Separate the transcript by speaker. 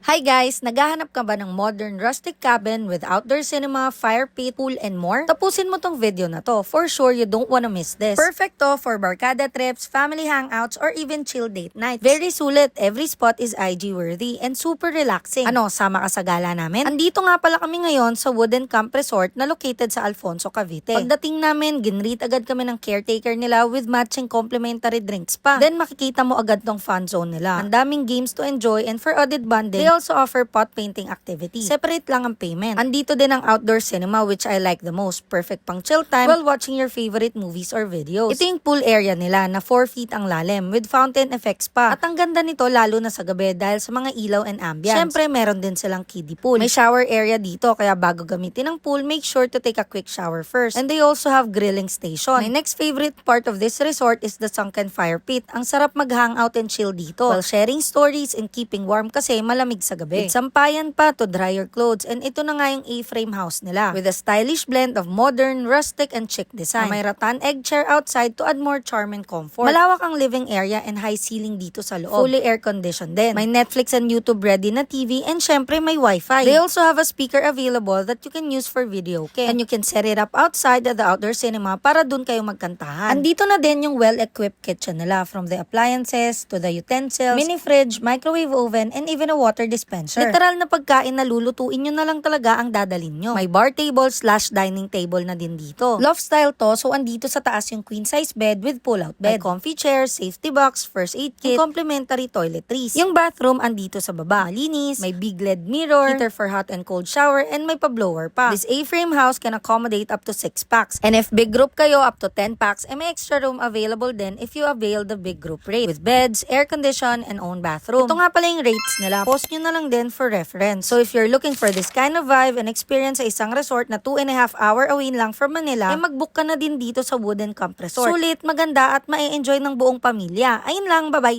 Speaker 1: Hi guys! Naghahanap ka ba ng modern rustic cabin with outdoor cinema, fire pit, pool, and more? Tapusin mo tong video na to. For sure, you don't wanna miss this. Perfect to for barkada trips, family hangouts, or even chill date nights. Very sulit. Every spot is IG worthy and super relaxing. Ano, sama ka sa gala namin? Andito nga pala kami ngayon sa Wooden Camp Resort na located sa Alfonso, Cavite. Pagdating namin, ginreet agad kami ng caretaker nila with matching complimentary drinks pa. Then makikita mo agad tong fun zone nila. Ang daming games to enjoy and for added bonding, they also offer pot painting activity. Separate lang ang payment. Andito din ang outdoor cinema which I like the most. Perfect pang chill time while watching your favorite movies or videos. Ito yung pool area nila na 4 feet ang lalim with fountain effects pa. At ang ganda nito lalo na sa gabi dahil sa mga ilaw and ambience. Syempre meron din silang kiddie pool. May shower area dito kaya bago gamitin ang pool, make sure to take a quick shower first. And they also have grilling station. My next favorite part of this resort is the sunken fire pit. Ang sarap mag-hangout and chill dito while sharing stories and keeping warm kasi malamig sa gabi. With sampayan pa to dry your clothes, and ito na nga yung A-frame house nila with a stylish blend of modern, rustic, and chic design. Na may rattan egg chair outside to add more charm and comfort. Malawak ang living area and high ceiling dito sa loob. Fully air-conditioned din. May Netflix and YouTube ready na TV and syempre may Wi-Fi. They also have a speaker available that you can use for video and you can set it up outside at the outdoor cinema para dun kayo magkantahan. Andito na din yung well-equipped kitchen nila from the appliances to the utensils, mini fridge, microwave oven, and even a water dispenser. Literal na pagkain na lulutuin nyo na lang talaga ang dadalin nyo. May bar table / dining table na din dito. Loft style to, so andito sa taas yung queen size bed with pull-out bed. May comfy chair, safety box, first aid kit, and complimentary toiletries. Yung bathroom andito sa baba. Malinis, may big LED mirror, heater for hot and cold shower, and may pa-blower pa. This A-frame house can accommodate up to 6 packs. And if big group kayo, up to 10 packs, may extra room available din if you avail the big group rate. With beds, air condition, and own bathroom. Ito nga pala yung rates nila. Post nyo na lang din for reference. So if you're looking for this kind of vibe and experience sa isang resort na 2.5 hour away lang from Manila, mag-book ka na din dito sa Wooden Camp Resort. Sulit, maganda at ma-enjoy ng buong pamilya. Ayun lang, bye-bye!